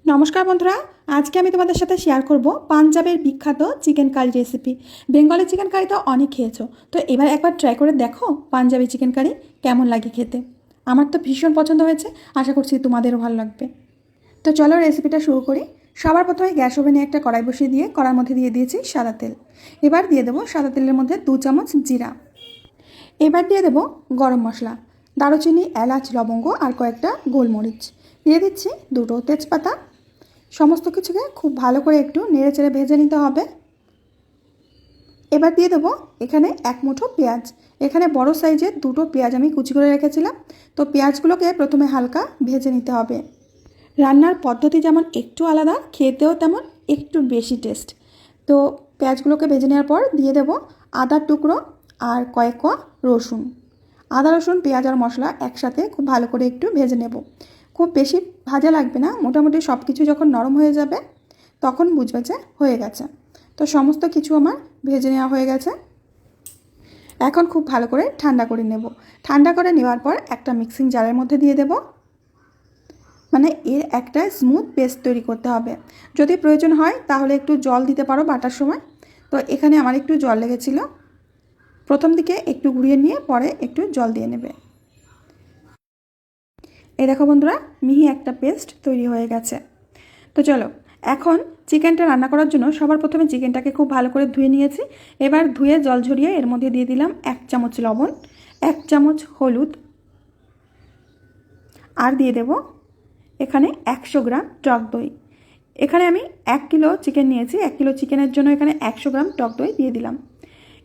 নমস্কার বন্ধুরা, আজকে আমি তোমাদের সাথে শেয়ার করব পাঞ্জাবের বিখ্যাত chicken curry recipe. Bengali chicken curry তো অনেক খেয়েছো, তো এবার একবার ট্রাই করে দেখো পাঞ্জাবি চিকেন কারি কেমন লাগে খেতে। আমার তো ভীষণ পছন্দ হয়েছে, আশা করছি তোমাদেরও ভালো লাগবে। তো চলো রেসিপিটা শুরু করি। সবার প্রথমে গ্যাস ওভেনে একটা কড়াই বসিয়ে দিয়ে কড়ার মধ্যে দিয়ে দিয়েছি সাদা তেল। এবার দিয়ে দেবো সাদা তেলের মধ্যে 2 চামচ জিরা। এবার দিয়ে দেবো গরম মশলা, দারুচিনি, এলাচ, লবঙ্গ আর কয়েকটা গোলমরিচ। দিয়ে দিচ্ছি 2টো তেজপাতা। সমস্ত কিছুকে খুব ভালো করে একটু নেড়েচেড়ে ভেজে নিতে হবে। এবার দিয়ে দেবো এখানে 1 মুঠো পেঁয়াজ। এখানে বড় সাইজের 2টো পেঁয়াজ আমি কুচি করে রেখেছিলাম। তো পেঁয়াজগুলোকে প্রথমে হালকা ভেজে নিতে হবে। রান্নার পদ্ধতি যেমন একটু আলাদা, খেতেও তেমন একটু বেশি টেস্ট। তো পেঁয়াজগুলোকে ভেজে নেওয়ার পর দিয়ে দেবো আদার টুকরো আর কয়েক কোয়া রসুন। আদা, রসুন, পেঁয়াজ আর মশলা একসাথে খুব ভালো করে একটু ভেজে নেব। খুব বেশি ভাজা লাগবে না, মোটামুটি সব কিছু যখন নরম হয়ে যাবে তখন বুঝবে যে হয়ে গেছে। তো সমস্ত কিছু আমার ভেজে নেওয়া হয়ে গেছে। এখন খুব ভালো করে ঠান্ডা করে নেব। ঠান্ডা করে নেওয়ার পর একটা মিক্সিং জারের মধ্যে দিয়ে দেব। মানে এর একটা স্মুথ পেস্ট তৈরি করতে হবে। যদি প্রয়োজন হয় তাহলে একটু জল দিতে পারো বাটার সময়। তো এখানে আমার একটু জল লেগেছিল, প্রথম দিকে একটু গুঁড়িয়ে নিয়ে পরে একটু জল দিয়ে নেবে। এই দেখো বন্ধুরা, মিহি একটা পেস্ট তৈরি হয়ে গেছে। তো চলো এখন চিকেনটা রান্না করার জন্য সবার প্রথমে চিকেনটাকে খুব ভালো করে ধুয়ে নিয়েছি। এবার ধুয়ে জল ঝরিয়ে এর মধ্যে দিয়ে দিলাম 1 চামচ লবণ, 1 চামচ হলুদ, আর দিয়ে দেব এখানে 100 গ্রাম টক দই। এখানে আমি 1 কিলো চিকেন নিয়েছি, 1 কিলো চিকেনের জন্য এখানে 100 গ্রাম টক দই দিয়ে দিলাম।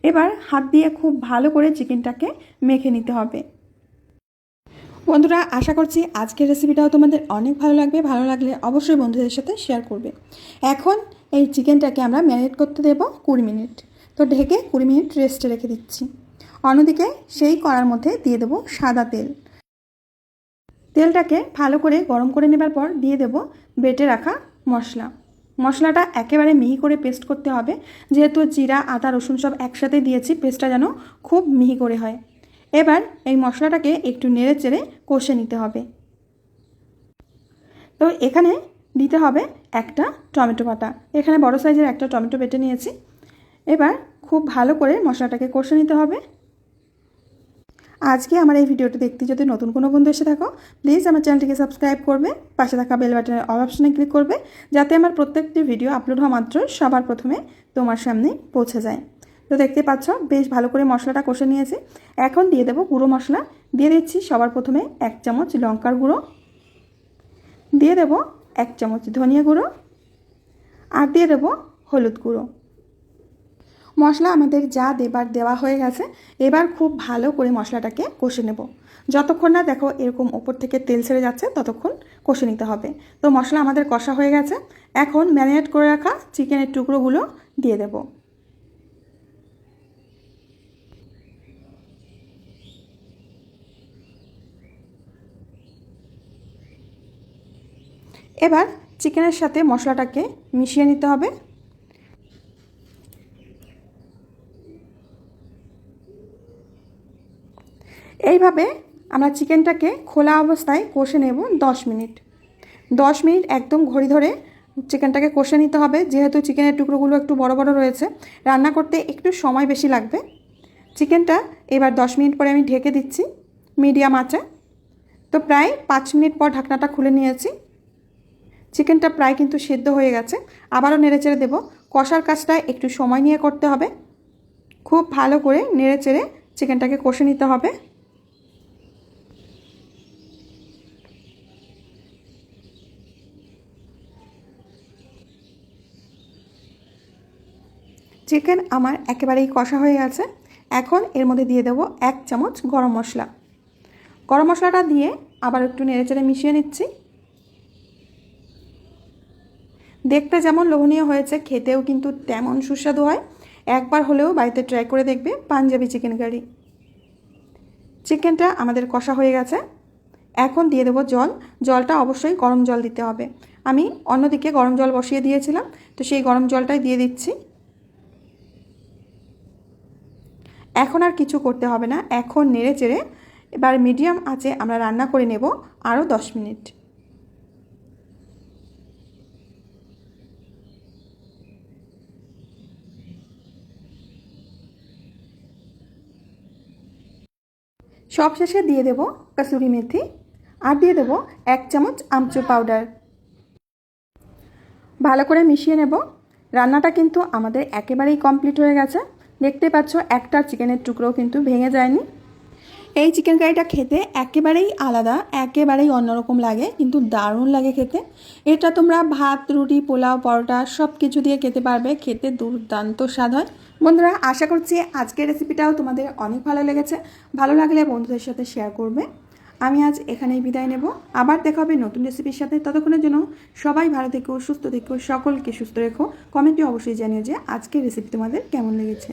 এবার হাত দিয়ে খুব ভালো করে চিকেনটাকে মেখে নিতে হবে। বন্ধুরা, আশা করছি আজকের রেসিপিটাও তোমাদের অনেক ভালো লাগবে। ভালো লাগলে অবশ্যই বন্ধুদের সাথে শেয়ার করবে। এখন এই চিকেনটাকে আমরা ম্যারিনেট করতে দেব 20 মিনিট। তো ঢেকে 20 মিনিট রেস্টে রেখে দিচ্ছি। অন্যদিকে সেই কড়ার মধ্যে দিয়ে দেব সাদা তেল। তেলটাকে ভালো করে গরম করে নেবার পর দিয়ে দেব বেটে রাখা মশলা। মশলাটা একেবারে মিহি করে পেস্ট করতে হবে, যেহেতু জিরা, আদা, রসুন সব একসাথে দিয়েছি, পেস্টটা যেন খুব মিহি করে হয়। এবার এই মশলাটাকে একটু নেড়ে চেড়ে কষে নিতে হবে। তো এখানে দিতে হবে একটা টমেটো বাটা। এখানে বড় সাইজের একটা টমেটো বেটে নিয়েছি। এবার খুব ভালো করে মশলাটাকে কষে নিতে হবে। আজকে আমার এই ভিডিওটা দেখতে যদি নতুন কোনো বন্ধু এসে থাকো, প্লিজ আমার চ্যানেলটিকে সাবস্ক্রাইব করবে, পাশে থাকা বেল বাটনের অল অপশনে ক্লিক করবে, যাতে আমার প্রত্যেকটি ভিডিও আপলোড হওয়া মাত্র সবার প্রথমে তোমার সামনে পৌঁছে যায়। তো দেখতে পাচ্ছ বেশ ভালো করে মশলাটা কষে নিয়েছি। এখন দিয়ে দেবো গুঁড়ো মশলা। দিয়ে দিচ্ছি সবার প্রথমে 1 চামচ লঙ্কার গুঁড়ো, দিয়ে দেব 1 চামচ ধনিয়া গুঁড়ো, আর দিয়ে দেব হলুদ গুঁড়ো। মশলা আমাদের যা দেওয়া হয়ে গেছে। এবার খুব ভালো করে মশলাটাকে কষে নেব। যতক্ষণ না দেখো এরকম ওপর থেকে তেল ছেড়ে যাচ্ছে ততক্ষণ কষে নিতে হবে। তো মশলা আমাদের কষা হয়ে গেছে। এখন ম্যারিনেট করে রাখা চিকেনের টুকরোগুলো দিয়ে দেব। এবার চিকেনের সাথে মশলাটাকে মিশিয়ে নিতে হবে। এইভাবে আমরা চিকেনটাকে খোলা অবস্থায় কষে নেব 10 মিনিট। 10 মিনিট একদম ঘড়ি ধরে চিকেনটাকে কষে নিতে হবে, যেহেতু চিকেনের টুকরোগুলো একটু বড় বড় রয়েছে, রান্না করতে একটু সময় বেশি লাগবে। চিকেনটা এবার 10 মিনিট পরে আমি ঢেকে দিচ্ছি মিডিয়াম আঁচে। তো প্রায় 5 মিনিট পর ঢাকনাটা খুলে নিয়েছি। চিকেনটা প্রায় কিন্তু সেদ্ধ হয়ে গেছে। আবারও নেড়েচেড়ে দেব। কষার কাজটা একটু সময় নিয়ে করতে হবে। খুব ভালো করে নেড়েচেড়ে চিকেনটাকে কষে নিতে হবে। চিকেন আমার একেবারেই কষা হয়ে গেছে। এখন এর মধ্যে দিয়ে দেবো 1 চামচ গরম মশলা। গরম মশলাটা দিয়ে আবার একটু নেড়েচেড়ে মিশিয়ে নিচ্ছি। দেখতে যেমন লোভনীয় হয়েছে, খেতেও কিন্তু তেমন সুস্বাদু হয়। একবার হলেও বাড়িতে ট্রাই করে দেখবে পাঞ্জাবি চিকেন কারি। চিকেনটা আমাদের কষা হয়ে গেছে। এখন দিয়ে দেবো জল। জলটা অবশ্যই গরম জল দিতে হবে। আমি অন্যদিকে গরম জল বসিয়ে দিয়েছিলাম, তো সেই গরম জলটাই দিয়ে দিচ্ছি। এখন আর কিছু করতে হবে না। এখন নেড়ে চেড়ে এবার মিডিয়াম আঁচে আমরা রান্না করে নেব আরও 10 মিনিট। সবশেষে দিয়ে দেব কসুরি মেথি আর দিয়ে দেব 1 চামচ আমচুর পাউডার। ভালো করে মিশিয়ে নেব। রান্নাটা কিন্তু আমাদের একেবারেই কমপ্লিট হয়ে গেছে। দেখতে পাচ্ছ একটা চিকেনের টুকরোও কিন্তু ভেঙে যায়নি। এই চিকেন কারিটা খেতে একেবারেই আলাদা, একেবারেই অন্যরকম লাগে, কিন্তু দারুণ লাগে খেতে। এটা তোমরা ভাত, রুটি, পোলাও, পরোটা সব কিছু দিয়ে খেতে পারবে, খেতে দুর্দান্ত স্বাদ হয়। বন্ধুরা, আশা করছি আজকের রেসিপিটাও তোমাদের অনেক ভালো লেগেছে। ভালো লাগলে বন্ধুদের সাথে শেয়ার করবে। আমি আজ এখানেই বিদায় নেব। আবার দেখা হবে নতুন রেসিপির সাথে। ততক্ষণের জন্য সবাই ভালো থেকো, সুস্থ থেকো, সকলকে সুস্থ রেখো। কমেন্টে অবশ্যই জানিও যে আজকের রেসিপি তোমাদের কেমন লেগেছে।